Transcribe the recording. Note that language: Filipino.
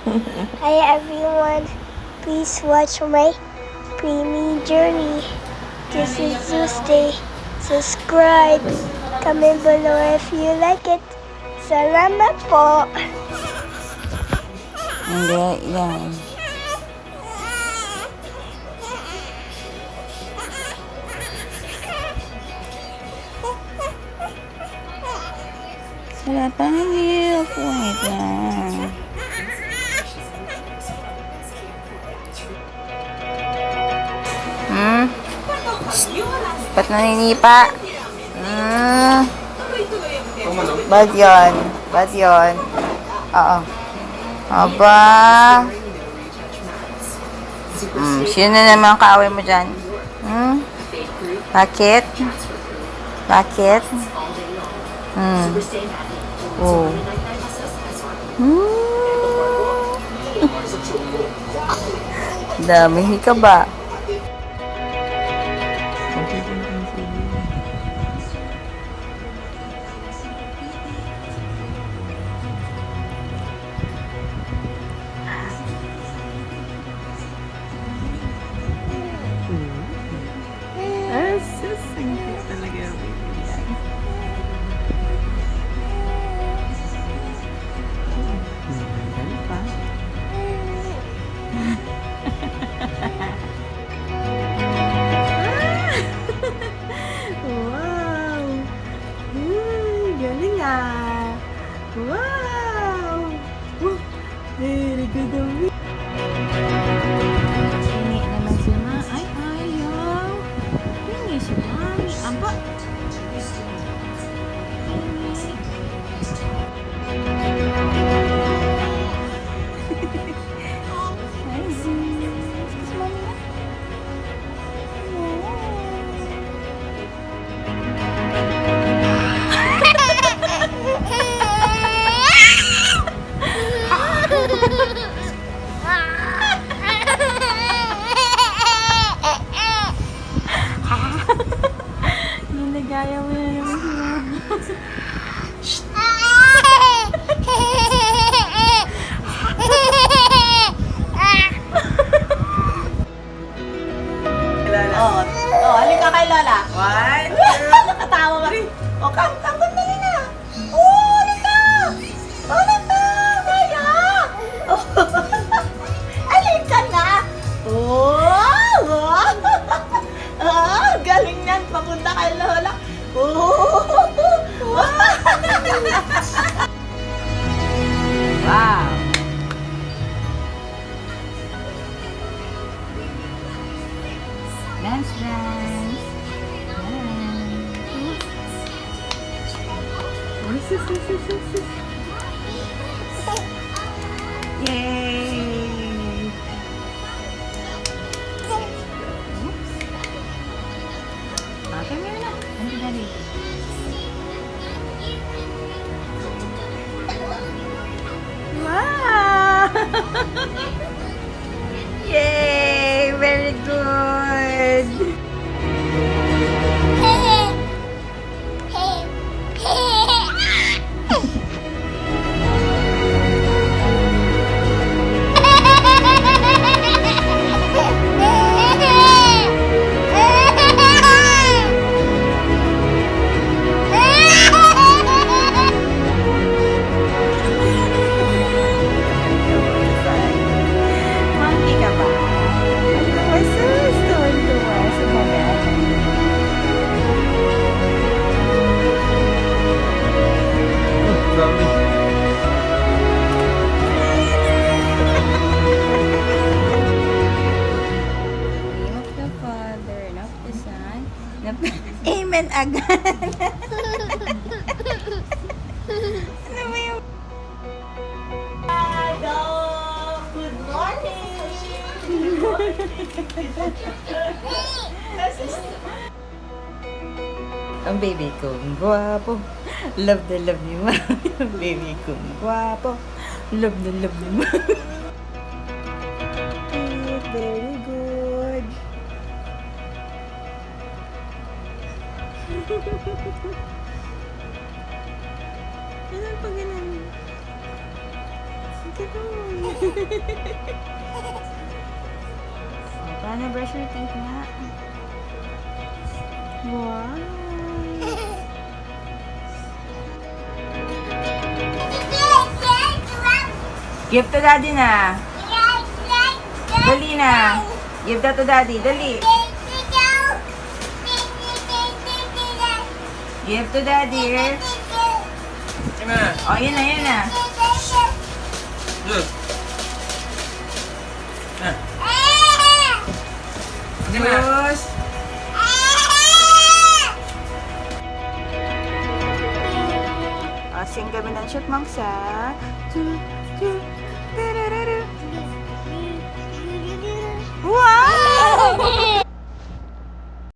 Hi everyone, please watch my preemie journey. This is Tuesday. Subscribe. Comment below if you like it. Salamat po. Hindi, yan. Wala pang milk. Wait lang. Ba't naninipa? Ba't yun? Ba't yun? Oo. Aba. Sino na naman ang kaaway mo dyan? Bakit? Bakit? Oh. Dami ka ba? Sasangkit talaga yung baby yan. Ganda pa. Wow! Galing ah! Wow! Very good of me. Hingi naman si Ma. Ay, ayaw. Hingi si Mami. Aba. Hi, Zee. Kiss Mami na. Ginagaya mo na naman si Mama. Halika kay Lola. One, Nakatawa ka rin. O, kang dali na. Halika. Halika. Kaya. Halika na. Galing yan. Papunta kay Lola. wow. Dance, dance. Yay! Okay, meron na. Ano dali? Wow! Yay! Very good! Monkey ka ba? Tuwa sa mga. Name of the Father, and of the Son, and of the... Amen agad! Ano ba yung... Hello. Good morning. Ang baby kong gwapo. Love na love ni Mami. Ang baby kong gwapo. Love na love ni Mami. Very good. Ano pa ganun? ka doon. Paano brush your teeth nga? Wow. Give to daddy na. Dali na. Give that to daddy. Dali. Give to daddy. Oh, yun na, yun na. Look. Bruce. Sing kami ng chipmunks, ha? 2, 2,